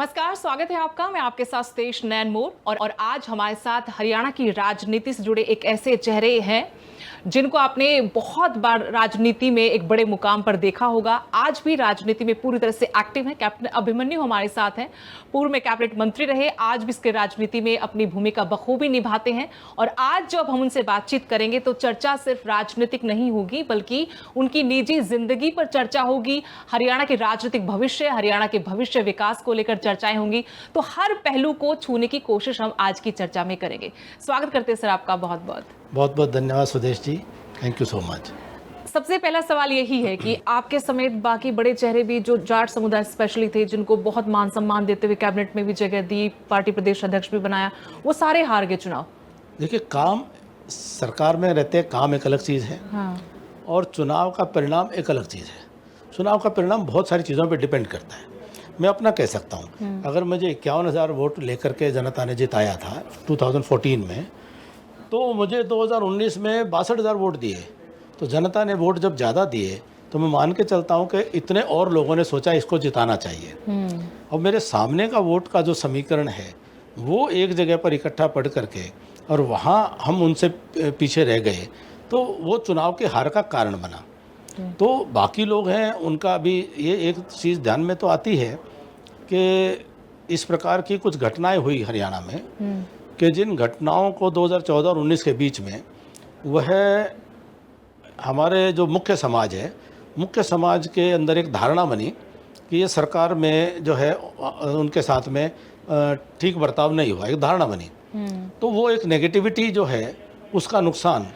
नमस्कार, स्वागत है आपका। मैं आपके साथ सतेश नैन मोर और आज हमारे साथ हरियाणा की राजनीति से जुड़े एक ऐसे चेहरे हैं जिनको आपने बहुत बार राजनीति में एक बड़े मुकाम पर देखा होगा। आज भी राजनीति में पूरी तरह से एक्टिव हैं। कैप्टन अभिमन्यु हमारे साथ हैं। पूर्व में कैबिनेट मंत्री रहे, आज भी इसके राजनीति में अपनी भूमिका बखूबी निभाते हैं। और आज जब हम उनसे बातचीत करेंगे तो चर्चा सिर्फ राजनीतिक नहीं होगी, बल्कि उनकी निजी जिंदगी पर चर्चा होगी। हरियाणा के राजनीतिक भविष्य, हरियाणा के भविष्य विकास को लेकर चर्चाएं होंगी। तो हर पहलू को छूने की कोशिश हम आज की चर्चा में करेंगे। स्वागत करते हैं सर आपका बहुत बहुत। बहुत बहुत धन्यवाद Sudesh ji, thank you so much. सबसे पहला सवाल यही है कि आपके समेत बाकी बड़े चेहरे भी जो जाट समुदाय स्पेशली थे, जिनको बहुत मान सम्मान देते हुए कैबिनेट में भी जगह दी, पार्टी प्रदेश अध्यक्ष भी बनाया, वो सारे हार गए चुनाव। देखिए, काम सरकार में रहते काम एक अलग चीज़ है। हाँ। और चुनाव का परिणाम एक अलग चीज़ है। चुनाव का परिणाम बहुत सारी चीज़ों पर डिपेंड करता है। मैं अपना कह सकता हूँ, अगर मुझे 51,000 वोट लेकर के जनता ने जिताया था 2014 में, तो मुझे 2019 में 62,000 वोट दिए। तो जनता ने वोट जब ज़्यादा दिए तो मैं मान के चलता हूँ कि इतने और लोगों ने सोचा इसको जिताना चाहिए। और मेरे सामने का वोट का जो समीकरण है वो एक जगह पर इकट्ठा पढ़ करके और वहाँ हम उनसे पीछे रह गए, तो वो चुनाव के हार का कारण बना। तो बाकी लोग हैं, उनका भी ये एक चीज़ ध्यान में तो आती है कि इस प्रकार की कुछ घटनाएं हुई हरियाणा में कि जिन घटनाओं को 2014 और 19 के बीच में वह हमारे जो मुख्य समाज है, मुख्य समाज के अंदर एक धारणा बनी कि ये सरकार में जो है उनके साथ में ठीक बर्ताव नहीं हुआ, एक धारणा बनी। तो वो एक नेगेटिविटी जो है उसका नुकसान।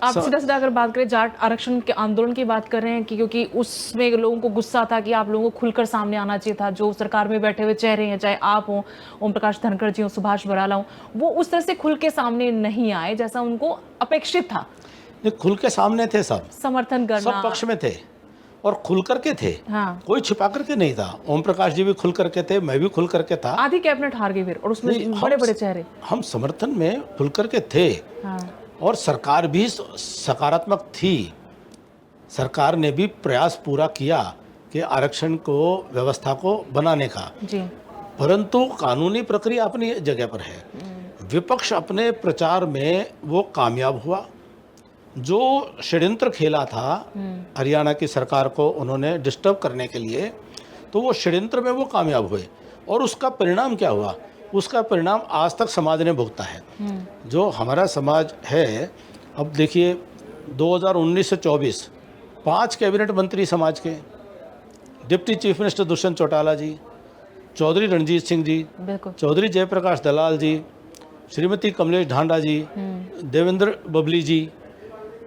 आप सीधा सीधा अगर बात करें जाट आरक्षण के आंदोलन की बात कर रहे हैं कि क्योंकि उसमें लोगों को गुस्सा था कि आप लोगों को खुलकर सामने आना चाहिए था। जो सरकार में बैठे हुए चेहरे हैं, चाहे आप हों, ओम प्रकाश धनखड़ जी हों, सुभाष बराला हों, वो उस तरह से खुल के सामने नहीं आए जैसा उनको अपेक्षित था। ये खुल के सामने थे, सब समर्थन करना, सब पक्ष में थे और खुल करके थे। हाँ। कोई छिपा करके नहीं था। ओम प्रकाश जी भी खुल करके थे, मैं भी खुल करके था। आधी कैबिनेट हार गई फिर, और उसमें बड़े बड़े चेहरे। हम समर्थन में खुल करके थे। हाँ। और सरकार भी सकारात्मक थी। सरकार ने भी प्रयास पूरा किया कि आरक्षण को व्यवस्था को बनाने का जी। परंतु कानूनी प्रक्रिया अपनी जगह पर है। विपक्ष अपने प्रचार में वो कामयाब हुआ। जो षड्यंत्र खेला था हरियाणा की सरकार को उन्होंने डिस्टर्ब करने के लिए, तो वो षड्यंत्र में वो कामयाब हुए। और उसका परिणाम क्या हुआ? उसका परिणाम आज तक समाज ने भुगता है। जो हमारा समाज है, अब देखिए 2019 से 24 5 कैबिनेट मंत्री समाज के, deputy chief minister Dushyant Chautala ji, Chaudhary Ranjit Singh ji, Chaudhary Jaiprakash Dalal ji, Shrimati Kamlesh Dhanda ji, Devender Babli ji,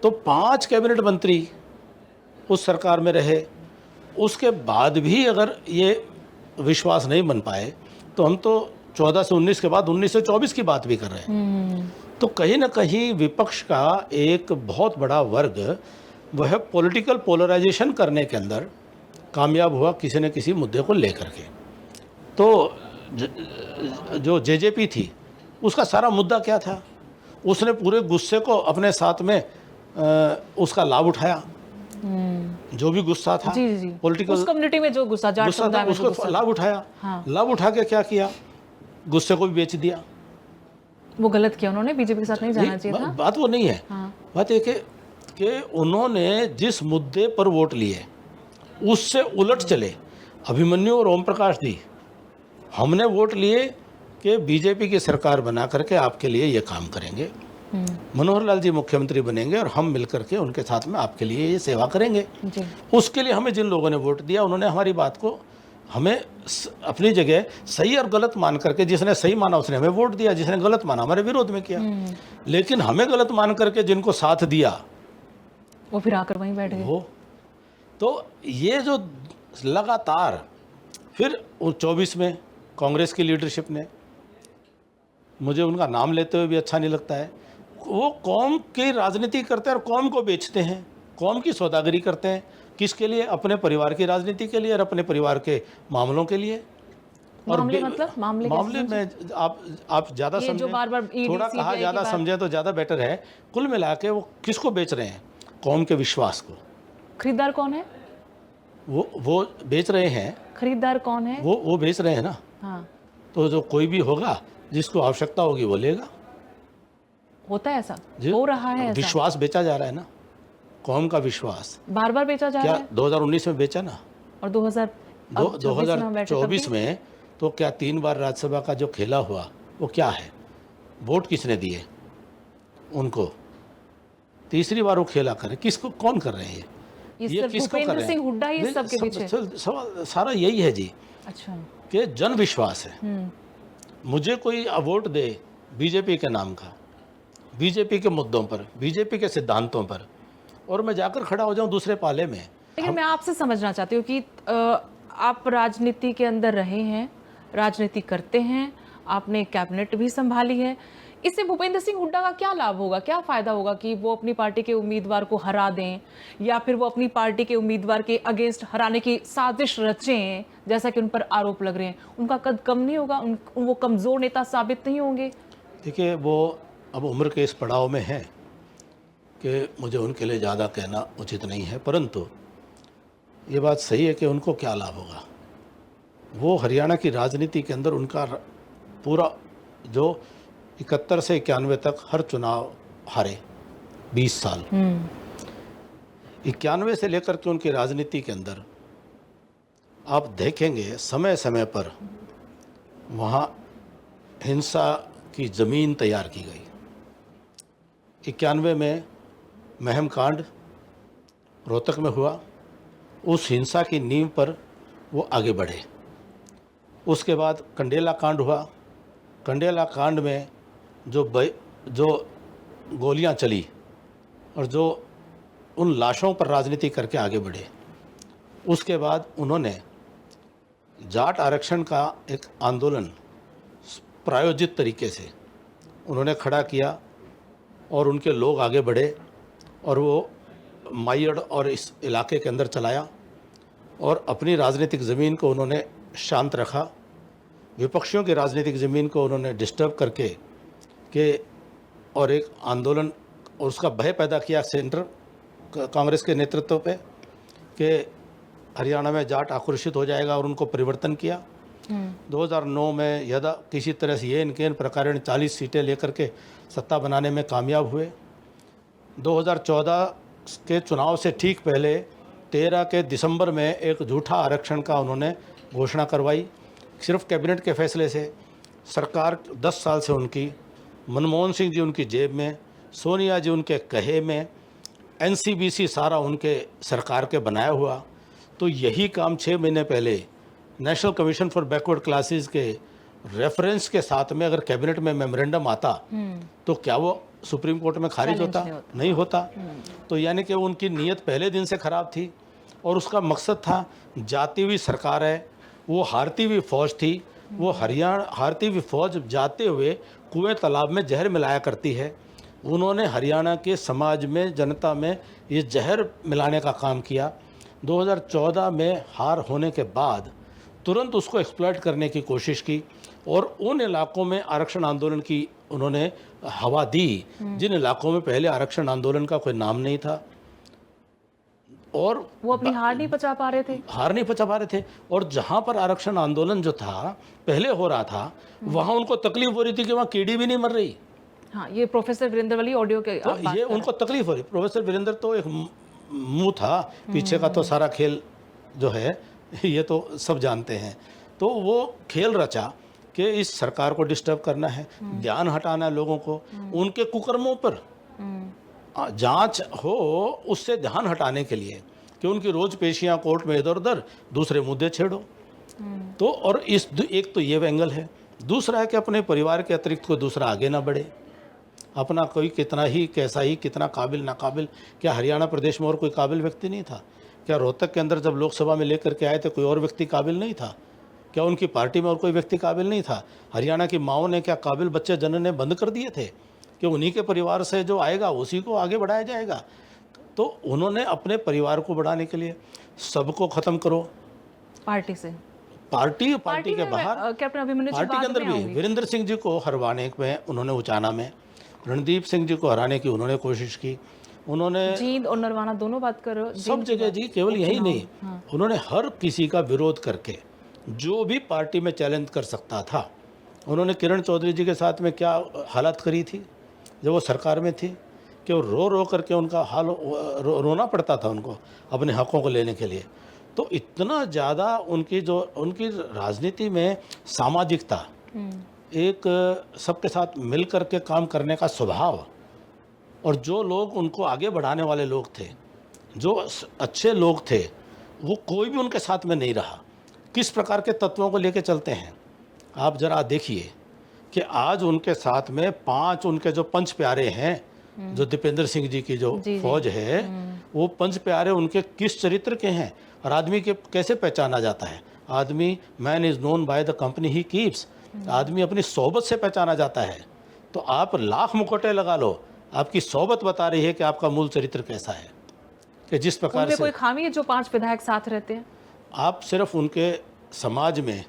तो 5 कैबिनेट मंत्री उस सरकार में रहे। उसके बाद भी अगर ये विश्वास नहीं बन पाए तो हम तो 14 से 19 के बाद 19 से 24 की बात भी कर रहे हैं। तो कहीं ना कहीं विपक्ष का एक बहुत बड़ा वर्ग वह पॉलिटिकल पोलराइजेशन करने के अंदर कामयाब हुआ किसी न किसी मुद्दे को लेकर के। तो जो जेजेपी थी उसका सारा मुद्दा क्या था? उसने पूरे गुस्से को अपने साथ में उसका लाभ उठाया। जो भी गुस्सा था, जी जी, पॉलिटिकल उस कम्युनिटी में जो गुस्सा जाट समुदाय में उसको लाभ उठाया। हाँ। लाभ उठा के क्या किया? गुस्से को भी बेच दिया। वो गलत किया उन्होंने, बीजेपी के साथ नहीं जाना चाहिए था। बात वो नहीं है। हाँ। बात एक है कि उन्होंने जिस मुद्दे पर वोट लिए उससे उलट चले। अभिमन्यु और ओम प्रकाश जी, हमने वोट लिए कि बीजेपी की सरकार बना करके आपके लिए ये काम करेंगे, मनोहर लाल जी मुख्यमंत्री बनेंगे और हम मिलकर के उनके साथ में आपके लिए ये सेवा करेंगे। उसके लिए हमें जिन लोगों ने वोट दिया उन्होंने हमारी बात को हमें अपनी जगह सही और गलत मान करके, जिसने सही माना उसने हमें वोट दिया, जिसने गलत माना हमारे विरोध में किया। लेकिन हमें गलत मान करके जिनको साथ दिया वो फिर आकर वहीं बैठ गए। वो तो ये जो लगातार फिर 24 में कांग्रेस की लीडरशिप ने, मुझे उनका नाम लेते हुए भी अच्छा नहीं लगता है, वो कौम की राजनीति करते हैं और कौम को बेचते हैं, कौम की सौदागरी करते हैं। किसके लिए? अपने परिवार की राजनीति के लिए और अपने परिवार के मामलों के लिए। और मामले में आप ज़्यादा समझें, थोड़ा कहा ज़्यादा समझें तो ज़्यादा बेटर है। कुल मिला के वो किसको बेच रहे हैं? कौम के विश्वास को। खरीदार कौन है? वो बेच रहे हैं। खरीदार कौन है? वो बेच रहे हैं ना। हाँ, तो जो कोई भी होगा जिसको आवश्यकता होगी वो लेगा। होता है ऐसा, जी, हो रहा है ऐसा, विश्वास बेचा जा रहा है ना, कौम का विश्वास। बार बार बेचा जा क्या रहा है। 2019 में बेचा ना, और 2024 में हम बैठे तब भी? 2024 में तो क्या 3 बार राज्यसभा का जो खेला हुआ वो क्या है? वोट किसने दिए उनको? तीसरी बार वो खेला करे, किसको, कौन कर रहे हैं ये ये सिर्फ किसको कर भूपेंद्र रहे हैं? सिंह हुड्डा ही नहीं, सब के पीछे? सवाल सारा यही है जी अच्छा। कि जन विश्वास है। मुझे कोई वोट दे बीजेपी के नाम का, बीजेपी के मुद्दों पर, बीजेपी के सिद्धांतों पर, और मैं जाकर खड़ा हो जाऊं दूसरे पाले में। लेकिन मैं आपसे समझना चाहती हूँ कि आप राजनीति के अंदर रहे हैं, राजनीति करते हैं, आपने कैबिनेट भी संभाली है, इससे भूपेंद्र सिंह हुड्डा का क्या लाभ होगा, क्या फायदा होगा कि वो अपनी पार्टी के उम्मीदवार को हरा दें, या फिर वो अपनी पार्टी के उम्मीदवार के अगेंस्ट हराने की साजिश रचें, जैसा कि उन पर आरोप लग रहे हैं? उनका कद कम नहीं होगा? वो कमजोर नेता साबित नहीं होंगे? देखिए, वो अब उम्र के इस पड़ाव में हैं कि मुझे उनके लिए ज़्यादा कहना उचित नहीं है, परंतु ये बात सही है कि उनको क्या लाभ होगा। वो हरियाणा की राजनीति के अंदर उनका पूरा जो 71 से 91 तक हर चुनाव हारे, 20 साल, 91 से लेकर के उनकी राजनीति के अंदर आप देखेंगे समय समय पर वहाँ हिंसा की ज़मीन तैयार की गई। 91 में महम कांड रोहतक में हुआ, उस हिंसा की नींव पर वो आगे बढ़े। उसके बाद कंडेला कांड हुआ, कंडेला कांड में जो गोलियां चली और जो उन लाशों पर राजनीति करके आगे बढ़े। उसके बाद उन्होंने जाट आरक्षण का एक आंदोलन प्रायोजित तरीके से उन्होंने खड़ा किया और उनके लोग आगे बढ़े और वो मायड़ और इस इलाके के अंदर चलाया और अपनी राजनीतिक ज़मीन को उन्होंने शांत रखा। विपक्षियों की राजनीतिक ज़मीन को उन्होंने डिस्टर्ब करके और एक आंदोलन और उसका भय पैदा किया सेंटर कांग्रेस के नेतृत्व पे कि हरियाणा में जाट आक्रोशित हो जाएगा और उनको परिवर्तन किया। 2009 में यदा किसी तरह से ये इनके प्रकार 40 सीटें लेकर के सत्ता बनाने में कामयाब हुए। 2014 के चुनाव से ठीक पहले 13 के दिसंबर में एक झूठा आरक्षण का उन्होंने घोषणा करवाई। सिर्फ कैबिनेट के फैसले से सरकार 10 साल से उनकी, मनमोहन सिंह जी उनकी जेब में, सोनिया जी उनके कहे में, एनसीबीसी सारा उनके सरकार के बनाया हुआ। तो यही काम 6 महीने पहले national commission for backward classes के रेफरेंस के साथ में अगर कैबिनेट में मेमोरेंडम आता तो क्या वो सुप्रीम कोर्ट में खारिज होता? नहीं होता। तो यानी कि उनकी नीयत पहले दिन से खराब थी और उसका मकसद था, जाती हुई सरकार है, वो हारती हुई फौज थी, वो हरियाणा हारती हुई फौज जाते हुए कुएं तालाब में जहर मिलाया करती है। उन्होंने हरियाणा के समाज में, जनता में ये जहर मिलाने का काम किया। 2014 में हार होने के बाद तुरंत उसको एक्सप्लॉइट करने की कोशिश की और उन इलाकों में आरक्षण आंदोलन की उन्होंने हवा दी जिन इलाकों में पहले आरक्षण आंदोलन का कोई नाम नहीं था। और वो अपनी हार नहीं पचा पा रहे थे, और जहां पर आरक्षण आंदोलन जो था पहले हो रहा था वहां उनको तकलीफ हो रही थी कि वहां कीड़ी भी नहीं मर रही। हाँ, ये प्रोफेसर वीरेंद्र वाली ऑडियो के तो ये उनको तकलीफ हो रही। प्रोफेसर वीरेंद्र तो एक मुंह था, पीछे का तो सारा खेल जो है ये तो सब जानते हैं। तो वो खेल रचा कि इस सरकार को डिस्टर्ब करना है, ध्यान हटाना है लोगों को, उनके कुकर्मों पर जांच हो, उससे ध्यान हटाने के लिए कि उनकी रोज पेशियां कोर्ट में इधर उधर, दूसरे मुद्दे छेड़ो। तो और इस एक तो ये एंगल है। दूसरा है कि अपने परिवार के अतिरिक्त कोई दूसरा आगे ना बढ़े। अपना कोई कितना ही कैसा ही कितना काबिल नाकाबिल, क्या हरियाणा प्रदेश में और कोई काबिल व्यक्ति नहीं था? क्या रोहतक के अंदर जब लोकसभा में लेकर के आए थे कोई और व्यक्ति काबिल नहीं था? क्या उनकी पार्टी में और कोई व्यक्ति काबिल नहीं था? हरियाणा की माओं ने क्या काबिल बच्चे जनने बंद कर दिए थे कि उन्हीं के परिवार से जो आएगा उसी को आगे बढ़ाया जाएगा? तो उन्होंने अपने परिवार को बढ़ाने के लिए सबको ख़त्म करो पार्टी से, पार्टी के बाहर, कैप्टन अभिमन्यु जी पार्टी के अंदर भी वीरेंद्र सिंह जी को हरवाने में उन्होंने, उचाना में रणदीप सिंह जी को हराने की उन्होंने कोशिश की। उन्होंने जींद और नरवाना दोनों बात कर रहे हो, सब जगह जी, केवल यही नहीं, उन्होंने हर किसी का विरोध करके जो भी पार्टी में चैलेंज कर सकता था। उन्होंने किरण चौधरी जी के साथ में क्या हालत करी थी जब वो सरकार में थी, कि वो रो रो करके उनका हाल रोना पड़ता था उनको अपने हकों को लेने के लिए। तो इतना ज़्यादा उनकी राजनीति में सामाजिकता, एक सबके साथ मिल कर के काम करने का स्वभाव, और जो लोग उनको आगे बढ़ाने वाले लोग थे, जो अच्छे लोग थे, वो कोई भी उनके साथ में नहीं रहा। किस प्रकार के तत्वों को लेके चलते हैं आप जरा देखिए कि आज उनके साथ में 5 उनके जो पंच प्यारे हैं, जो दीपेंद्र सिंह जी की जो फौज है, वो पंच प्यारे उनके किस चरित्र के हैं, और आदमी के कैसे पहचाना जाता है। आदमी, man is known by the company he keeps, आदमी अपनी सोबत से पहचाना जाता है। तो आप लाख मुकुटे लगा लो, आपकी सोबत बता रही है कि आपका मूल चरित्र कैसा है। कि जिस प्रकार उनमें से कोई खामी है जो 5 विधायक साथ रहते हैं? आप सिर्फ उनके समाज में,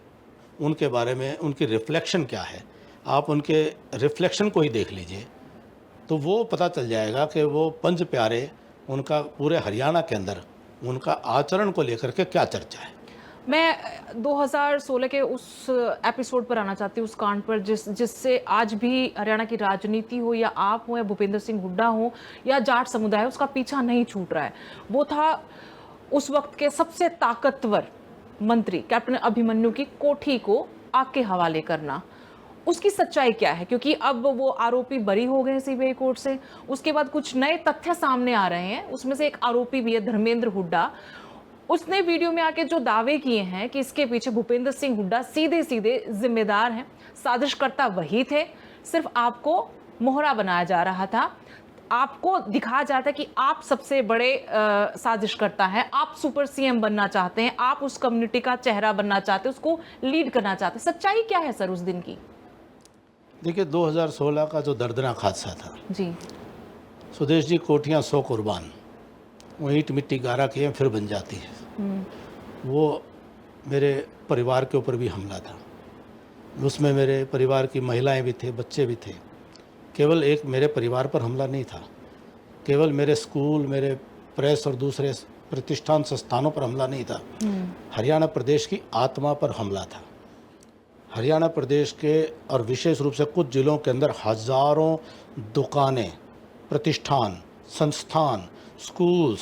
उनके बारे में उनकी रिफ्लेक्शन क्या है, आप उनके रिफ्लेक्शन को ही देख लीजिए, तो वो पता चल जाएगा कि वो पंच प्यारे, उनका पूरे हरियाणा के अंदर उनका आचरण को लेकर के क्या चर्चा है। मैं 2016 के उस एपिसोड पर आना चाहती हूँ, उस कांड पर जिससे आज भी हरियाणा की राजनीति हो, या आप हो, या भूपेंद्र सिंह हुड्डा हो, या जाट समुदाय हो, उसका पीछा नहीं छूट रहा है। वो था उस वक्त के सबसे ताकतवर मंत्री कैप्टन अभिमन्यु की कोठी को आग के हवाले करना। उसकी सच्चाई क्या है? क्योंकि अब वो आरोपी बरी हो गए सीबीआई कोर्ट से, उसके बाद कुछ नए तथ्य सामने आ रहे हैं। उसमें से एक आरोपी भी है धर्मेंद्र हुड्डा। उसने वीडियो में आके जो दावे किए हैं कि इसके पीछे भूपेंद्र सिंह हुड्डा सीधे सीधे जिम्मेदार हैं, साजिशकर्ता वही थे, सिर्फ आपको मोहरा बनाया जा रहा था, आपको दिखाया जाता है कि आप सबसे बड़े साजिशकर्ता हैं, आप सुपर सीएम बनना चाहते हैं, आप उस कम्युनिटी का चेहरा बनना चाहते हैं, उसको लीड करना चाहते हैं। सच्चाई क्या है सर उस दिन की? देखिए, 2016 का जो दर्दनाक हादसा था जी, सुदेश जी, कोठियाँ 100 कुर्बान, वो ईंट मिट्टी गारा किए फिर बन जाती है। वो मेरे परिवार के ऊपर भी हमला था, उसमें मेरे परिवार की महिलाएं भी थे, बच्चे भी थे। केवल एक मेरे परिवार पर हमला नहीं था, केवल मेरे स्कूल, मेरे प्रेस और दूसरे प्रतिष्ठान संस्थानों पर हमला नहीं था, हरियाणा प्रदेश की आत्मा पर हमला था। हरियाणा प्रदेश के और विशेष रूप से कुछ जिलों के अंदर हजारों दुकानें, प्रतिष्ठान, संस्थान, स्कूल्स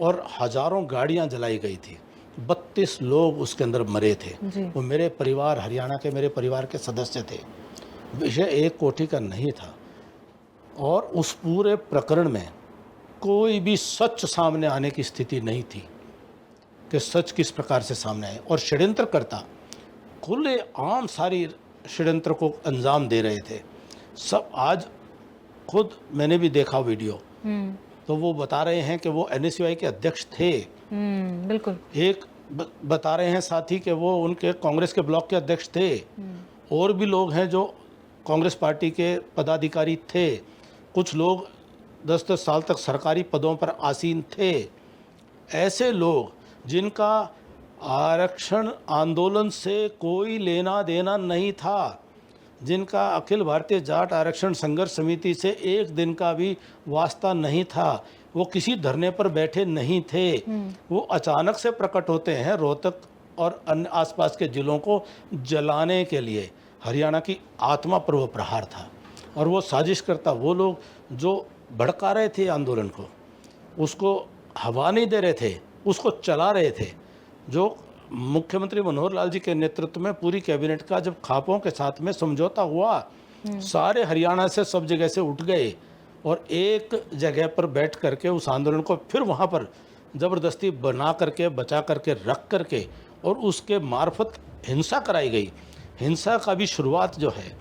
और हजारों गाड़ियां जलाई गई थी। 32 लोग उसके अंदर मरे थे। वो मेरे परिवार, हरियाणा के मेरे परिवार के सदस्य थे। विषय एक कोठी का नहीं था, और उस पूरे प्रकरण में कोई भी सच सामने आने की स्थिति नहीं थी कि सच किस प्रकार से सामने आए। और षड्यंत्रकर्ता खुले आम सारी षड्यंत्र को अंजाम दे रहे थे सब। आज खुद मैंने भी देखा वीडियो, तो वो बता रहे हैं कि वो एनएसयूआई के अध्यक्ष थे। बिल्कुल। एक बता रहे हैं साथी कि वो उनके कांग्रेस के ब्लॉक के अध्यक्ष थे। और भी लोग हैं जो कांग्रेस पार्टी के पदाधिकारी थे। कुछ लोग 10-10 साल तक सरकारी पदों पर आसीन थे। ऐसे लोग जिनका आरक्षण आंदोलन से कोई लेना देना नहीं था, जिनका अखिल भारतीय जाट आरक्षण संघर्ष समिति से एक दिन का भी वास्ता नहीं था, वो किसी धरने पर बैठे नहीं थे। वो अचानक से प्रकट होते हैं रोहतक और अन्य आसपास के जिलों को जलाने के लिए। हरियाणा की आत्मा पर वो प्रहार था। और वो साजिश करता, वो लोग जो भड़का रहे थे आंदोलन को, उसको हवा नहीं दे रहे थे, उसको चला रहे थे। जो मुख्यमंत्री मनोहर लाल जी के नेतृत्व में पूरी कैबिनेट का जब खापों के साथ में समझौता हुआ, सारे हरियाणा से सब जगह से उठ गए और एक जगह पर बैठ करके उस आंदोलन को फिर वहाँ पर ज़बरदस्ती बना करके, बचा करके, रख करके, और उसके मार्फत हिंसा कराई गई। हिंसा का भी शुरुआत जो है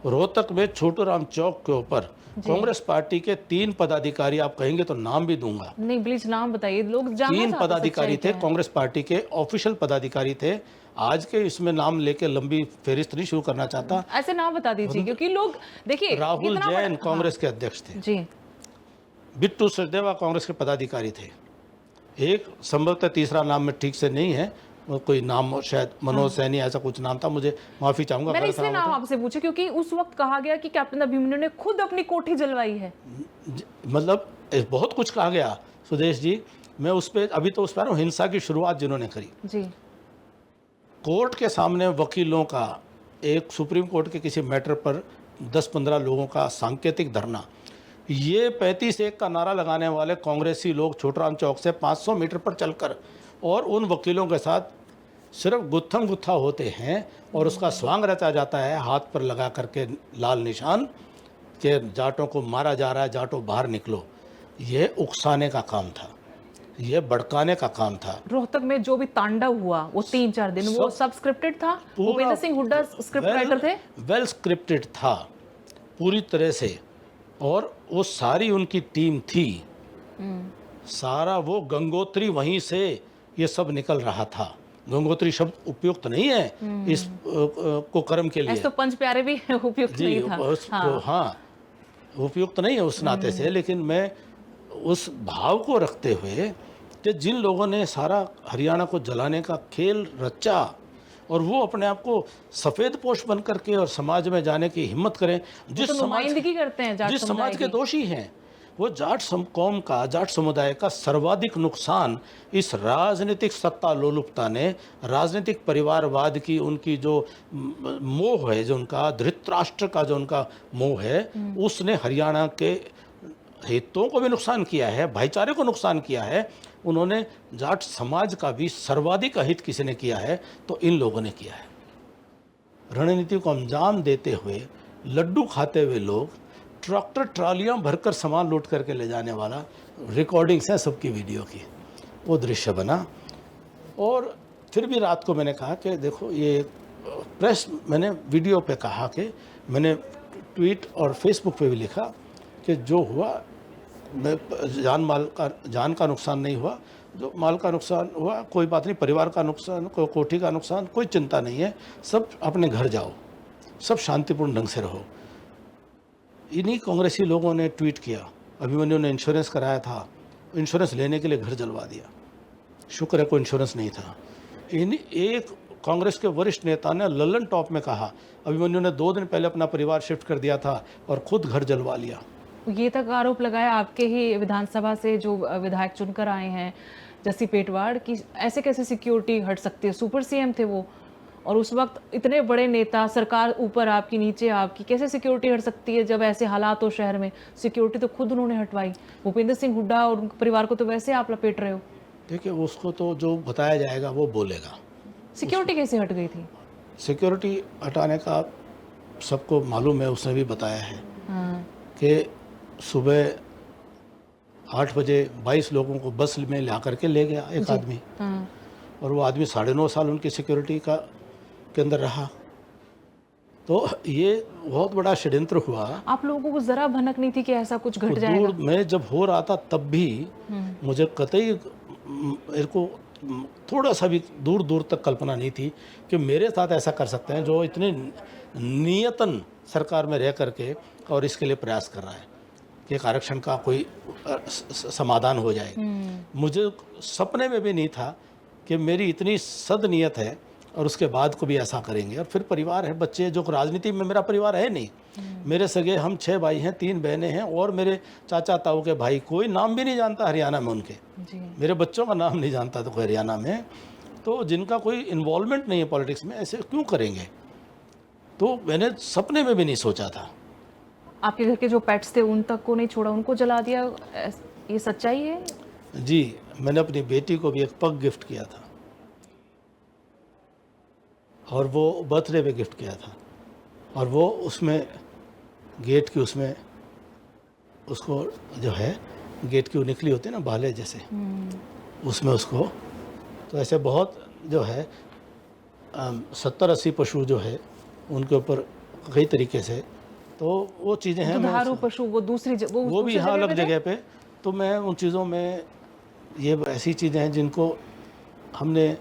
रोहतक में छोटू राम चौक के ऊपर कांग्रेस पार्टी के 3 पदाधिकारी, आप कहेंगे तो नाम भी दूंगा। नहीं, प्लीज नाम बताइए, लोग जानना 3 चाहते हैं पदाधिकारी सच्चाई थे, कांग्रेस पार्टी के ऑफिशियल पदाधिकारी थे। आज के इसमें नाम लेके लंबी फेरिस्त नहीं शुरू करना चाहता। ऐसे नाम बता दीजिए, क्योंकि लोग देखिए, राहुल कितना जैन बड़ा- कांग्रेस के अध्यक्ष थे। जी, बिट्टू सचदेवा कांग्रेस के पदाधिकारी थे। एक संभवतः तीसरा नाम में ठीक से नहीं है, वो कोई नाम शायद मनोज सैनी ऐसा कुछ नाम था, मुझे माफी चाहूंगा मैंने गलत इसलिए नाम नाम होता। आपसे पूछे क्योंकि उस वक्त कहा गया कि कैप्टन अभिमन्यु ने खुद अपनी कोठी जलवाई है। मतलब बहुत कुछ कहा गया सुदेश जी। मैं उस पर अभी तो उस पर हिंसा की शुरुआत जिन्होंने करी, जी, कोर्ट के सामने वकीलों का एक सुप्रीम कोर्ट के किसी मैटर पर 10-15 लोगों का सांकेतिक धरना, ये 35-1 का नारा लगाने वाले कांग्रेसी लोग छोटराम चौक से 500 मीटर पर चलकर और उन वकीलों के साथ सिर्फ गुत्थम गुत्था होते हैं और उसका स्वांग रचा जाता है हाथ पर लगा करके लाल निशान कि जाटों को मारा जा रहा है, जाटों बाहर निकलो। ये उकसाने का काम था, ये भड़काने का काम था। रोहतक में जो भी तांडव हुआ वो 3-4 दिन, वो सब स्क्रिप्टेड था? भूपेंद्र सिंह हुड्डा स्क्रिप्ट राइटर थे? वेल स्क्रिप्टेड था पूरी तरह से, और वो सारी उनकी टीम थी। सारा वो गंगोत्री वहीं से ये सब निकल रहा था। गंगोत्री शब्द उपयुक्त नहीं है इस को कर्म के लिए। ऐसे तो पंच प्यारे भी उपयुक्त नहीं था। हाँ, उपयुक्त नहीं है उस नाते से, लेकिन मैं उस भाव को रखते हुए कि जिन लोगों ने सारा हरियाणा को जलाने का खेल रचा और वो अपने आप को सफ़ेद पोश बन करके और समाज में जाने की हिम्मत करें, जिस नुमाइंदगी करते हैं जाट जिस समाज के दोषी हैं, वो जाट कौम का, जाट समुदाय का सर्वाधिक नुकसान इस राजनीतिक सत्ता लोलुपता ने, राजनीतिक परिवारवाद की उनकी जो मोह है, जो उनका धृतराष्ट्र का जो उनका मोह है, उसने हरियाणा के हितों को भी नुकसान किया है, भाईचारे को नुकसान किया है। उन्होंने जाट समाज का भी सर्वाधिक अहित किसी ने किया है तो इन लोगों ने किया है। रणनीति को अंजाम देते हुए लड्डू खाते हुए लोग, ट्रैक्टर ट्रालियां भरकर सामान लूट करके ले जाने वाला, रिकॉर्डिंग्स हैं सबकी वीडियो की, वो दृश्य बना। और फिर भी रात को मैंने कहा कि देखो ये प्रेस, मैंने वीडियो पे कहा कि मैंने ट्वीट और फेसबुक पे भी लिखा कि जो हुआ, मैं जान का नुकसान नहीं हुआ, जो माल का नुकसान हुआ कोई बात नहीं, परिवार का नुकसान, कोई कोठी का नुकसान, कोई चिंता नहीं है, सब अपने घर जाओ, सब शांतिपूर्ण ढंग से रहो। इन्हीं कांग्रेसी लोगों ने ट्वीट किया, अभिमन्यु ने इंश्योरेंस कराया था, इंश्योरेंस लेने के लिए घर जलवा दिया। शुक्र है कोई इंश्योरेंस नहीं था। एक कांग्रेस के वरिष्ठ नेता ने लल्लन टॉप में कहा अभिमन्यु ने 2 दिन पहले अपना परिवार शिफ्ट कर दिया था और खुद घर जलवा लिया। ये तक आरोप लगाया आपके ही विधानसभा से जो विधायक चुनकर आए हैं जस्सी पेटवाड़ की, ऐसे कैसे सिक्योरिटी हट सकती है? सुपर सीएम थे वो, और उस वक्त इतने बड़े नेता, सरकार ऊपर आपकी नीचे आपकी, कैसे सिक्योरिटी हट सकती है जब ऐसे हालात हो शहर में? सिक्योरिटी तो खुद उन्होंने हटवाई। भूपेंद्र सिंह हुड्डा और उनके परिवार को तो वैसे आप लपेट रहे हो। देखिए, उसको तो जो बताया जाएगा वो बोलेगा। सिक्योरिटी कैसे हट गई थी? सिक्योरिटी हटाने का सबको मालूम है, उसने भी बताया है कि सुबह 8 बजे 22 लोगों को बस में ला करके ले गया एक आदमी, और वो आदमी 9.5 साल उनकी सिक्योरिटी के अंदर रहा। तो ये बहुत बड़ा षड्यंत्र हुआ। आप लोगों को जरा भनक नहीं थी कि ऐसा कुछ घट जाएगा? मैं जब हो रहा था तब भी मुझे कतई, मेरे को थोड़ा सा भी दूर दूर तक कल्पना नहीं थी कि मेरे साथ ऐसा कर सकते हैं जो इतने नियतन सरकार में रह करके और इसके लिए प्रयास कर रहा है कि एक आरक्षण का कोई समाधान हो जाए। मुझे सपने में भी नहीं था कि मेरी इतनी सदनीयत है और उसके बाद को भी ऐसा करेंगे। और फिर परिवार है, बच्चे, जो राजनीति में मेरा परिवार है नहीं। मेरे सगे हम 6 भाई हैं, 3 बहनें हैं, और मेरे चाचा ताऊ के भाई कोई नाम भी नहीं जानता हरियाणा में उनके जी। मेरे बच्चों का नाम नहीं जानता तो कोई हरियाणा में, तो जिनका कोई इन्वॉल्वमेंट नहीं है पॉलिटिक्स में, ऐसे क्यों करेंगे? तो मैंने सपने में भी नहीं सोचा था। आपके घर के जो पेट्स थे उन तक को नहीं छोड़ा, उनको जला दिया, ये सच्चाई है? जी, मैंने अपनी बेटी को भी एक पग गिफ्ट किया था, और वो बर्थडे पे गिफ्ट किया था, और वो उसमें गेट की, उसमें उसको जो है गेट की वो निकली होती है ना भाले जैसे, उसमें उसको, तो ऐसे बहुत जो है 70-80 पशु जो है उनके ऊपर कई तरीके से, तो वो चीज़ें हैं। दुधारू पशु वो दूसरी वो भी यहाँ अलग जगह पे, तो मैं उन चीज़ों में, ये ऐसी चीज़ें हैं जिनको हमने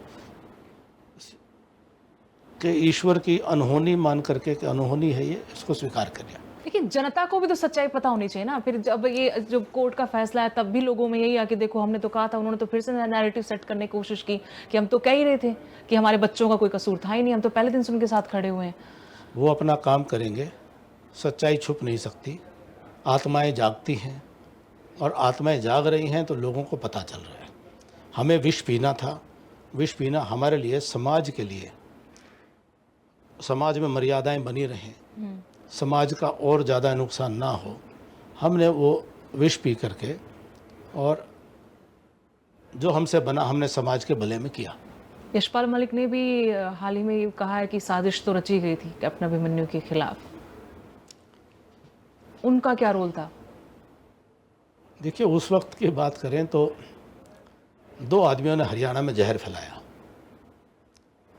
कि ईश्वर की अनहोनी मान करके कि अनहोनी है ये, इसको स्वीकार कर लिया। लेकिन जनता को भी तो सच्चाई पता होनी चाहिए ना। फिर जब ये जो कोर्ट का फैसला है तब भी लोगों में यही आके देखो हमने तो कहा था, उन्होंने तो फिर से नैरेटिव सेट करने की कोशिश की कि हम तो कह ही रहे थे कि हमारे बच्चों का कोई कसूर था ही नहीं, हम तो पहले दिन से उनके साथ खड़े हुए हैं। वो अपना काम करेंगे, सच्चाई छुप नहीं सकती, आत्माएं जागती हैं, और आत्माएं जाग रही हैं तो लोगों को पता चल रहा है। हमें विष पीना था, विष पीना हमारे लिए, समाज के लिए समाज में मर्यादाएं बनी रहें, समाज का और ज़्यादा नुकसान ना हो, हमने वो विष पी करके और जो हमसे बना हमने समाज के भले में किया। यशपाल मलिक ने भी हाल ही में ये कहा है कि साजिश तो रची गई थी कैप्टन अभिमन्यु के खिलाफ। उनका क्या रोल था? देखिए, उस वक्त की बात करें तो 2 आदमियों ने हरियाणा में जहर फैलाया,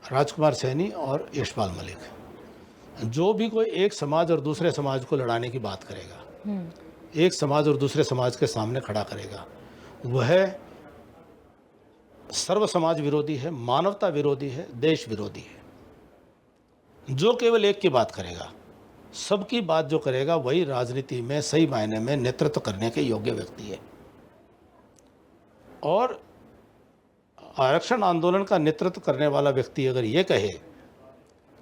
राजकुमार सैनी और यशपाल मलिक। जो भी कोई एक समाज और दूसरे समाज को लड़ाने की बात करेगा, एक समाज और दूसरे समाज के सामने खड़ा करेगा, वह सर्व समाज विरोधी है, मानवता विरोधी है, देश विरोधी है। जो केवल एक की बात करेगा, सबकी बात जो करेगा, वही राजनीति में सही मायने में नेतृत्व करने के योग्य व्यक्ति है। और आरक्षण आंदोलन का नेतृत्व करने वाला व्यक्ति अगर ये कहे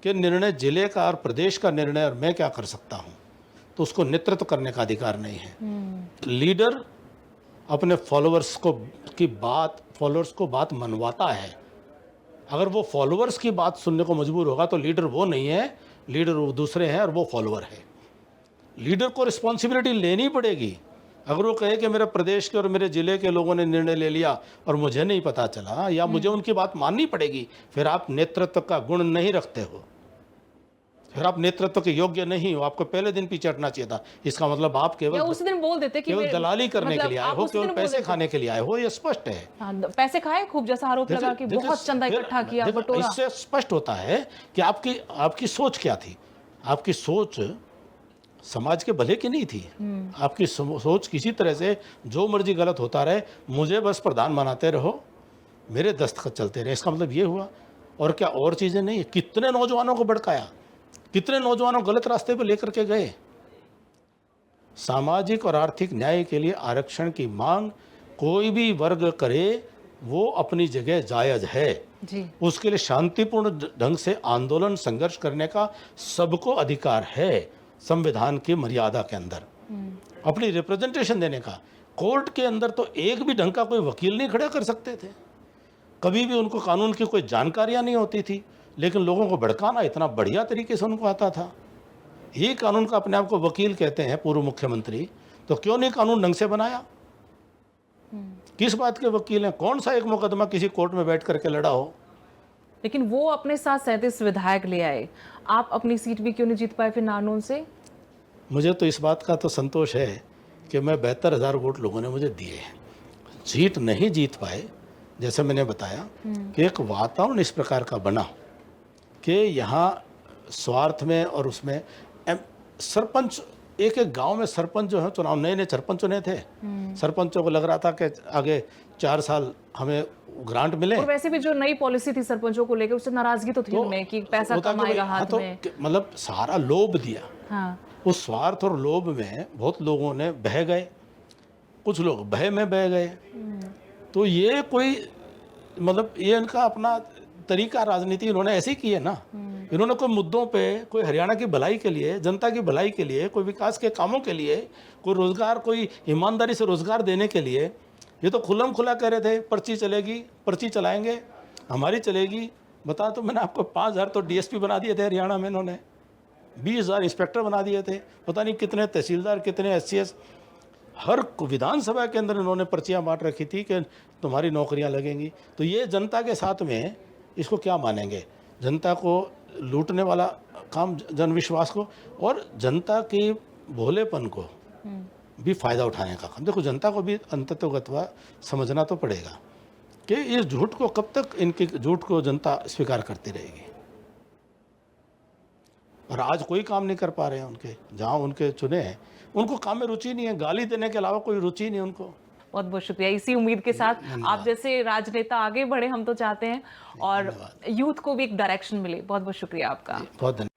कि निर्णय जिले का और प्रदेश का निर्णय और मैं क्या कर सकता हूं, तो उसको नेतृत्व करने का अधिकार नहीं है। लीडर अपने फॉलोअर्स को बात मनवाता है। अगर वो फॉलोअर्स की बात सुनने को मजबूर होगा तो लीडर वो नहीं है, लीडर वो दूसरे हैं और वो फॉलोअर है। लीडर को रिस्पॉन्सिबिलिटी लेनी पड़ेगी। अगर वो कहे कि मेरे प्रदेश के और मेरे ज़िले के लोगों ने निर्णय ले लिया और मुझे नहीं पता चला, या मुझे उनकी बात माननी पड़ेगी, फिर आप नेतृत्व का गुण नहीं रखते हो, फिर आप नेतृत्व के योग्य नहीं हो। आपको पहले दिन पीछे हटना चाहिए था। इसका मतलब आप केवल उसी दिन बोल देते कि केवल दलाली करने के लिए आए हो, केवल पैसे खाने खाने के लिए आए हो, ये स्पष्ट है। पैसे खाए खूब, जैसा आरोप लगा कि बहुत चंदा इकट्ठा किया, बटोरा। इससे स्पष्ट होता है कि आपकी सोच क्या थी। आपकी सोच समाज के भले की नहीं थी। आपकी सोच किसी तरह से जो मर्जी गलत होता रहे, मुझे बस प्रधान बनाते रहो, मेरे दस्तखत चलते रहे। इसका मतलब ये हुआ, और क्या और चीज़ें नहीं है। कितने नौजवानों को भड़काया, कितने नौजवानों गलत रास्ते पर लेकर के गए। सामाजिक और आर्थिक न्याय के लिए आरक्षण की मांग कोई भी वर्ग करे, वो अपनी जगह जायज़ है जी। उसके लिए शांतिपूर्ण ढंग से आंदोलन संघर्ष करने का सबको अधिकार है, संविधान की मर्यादा के अंदर अपनी रिप्रेजेंटेशन देने का। कोर्ट के अंदर तो एक भी ढंग का कोई वकील नहीं खड़ा कर सकते थे। कभी भी उनको कानून की कोई जानकारियां नहीं होती थी, लेकिन लोगों को भड़काना इतना बढ़िया तरीके से उनको आता था। ये कानून का अपने आप को वकील कहते हैं पूर्व मुख्यमंत्री, तो क्यों नहीं कानून ढंग से बनाया? किस बात के वकील हैं? कौन सा एक मुकदमा किसी कोर्ट में बैठ करके लड़ा हो? लेकिन वो अपने साथ 37 विधायक ले आए, आप अपनी सीट भी क्यों नहीं जीत पाए फिर नारनौल से? मुझे तो इस बात का तो संतोष है कि मैं 72,000 वोट लोगों ने मुझे दिए हैं। जीत नहीं जीत पाए, जैसे मैंने बताया कि एक वातावरण इस प्रकार का बना कि यहाँ स्वार्थ में और उसमें सरपंच, एक एक गांव में सरपंच जो है, चुनाव नए सरपंच चुने थे, सरपंचों को लग रहा था कि आगे 4 साल हमें ग्रांट मिले। और वैसे भी जो नई पॉलिसी थी सरपंचों को लेकर, उससे नाराजगी तो थी उनमें कि पैसा कम आएगा हाथ में। मतलब सारा लोभ दिया। हाँ। उस स्वार्थ और लोभ में बहुत लोगों ने बह गए, कुछ लोग भय में बह गए। तो ये कोई मतलब ये इनका अपना तरीका राजनीति इन्होंने ऐसे की है ना। इन्होंने कोई मुद्दों पे, कोई हरियाणा की भलाई के लिए, जनता की भलाई के लिए, कोई विकास के कामों के लिए, कोई रोजगार, कोई ईमानदारी से रोजगार देने के लिए, ये तो खुल्लम खुला कह रहे थे पर्ची चलेगी, पर्ची चलाएंगे, हमारी चलेगी। बता तो मैंने आपको 5,000 तो डीएसपी बना दिए थे हरियाणा में इन्होंने, 20,000 इंस्पेक्टर बना दिए थे, पता नहीं कितने तहसीलदार, कितने एससीएस। हर विधानसभा के अंदर इन्होंने पर्चियां बांट रखी थी कि तुम्हारी नौकरियां लगेंगी। तो ये जनता के साथ में इसको क्या मानेंगे? जनता को लूटने वाला काम, जनविश्वास को और जनता के भोलेपन को भी फायदा उठाने का काम। देखो, जनता को भी अंततोगत्वा समझना तो पड़ेगा कि इस झूठ को कब तक, इनके झूठ को जनता स्वीकार करती रहेगी। और आज कोई काम नहीं कर पा रहे हैं उनके, जहाँ उनके चुने हैं उनको काम में रुचि नहीं है, गाली देने के अलावा कोई रुचि नहीं उनको। बहुत बहुत शुक्रिया। इसी उम्मीद के साथ आप जैसे राजनेता आगे बढ़े हम तो चाहते हैं, और यूथ को भी एक डायरेक्शन मिले। बहुत बहुत शुक्रिया आपका। बहुत धन्यवाद।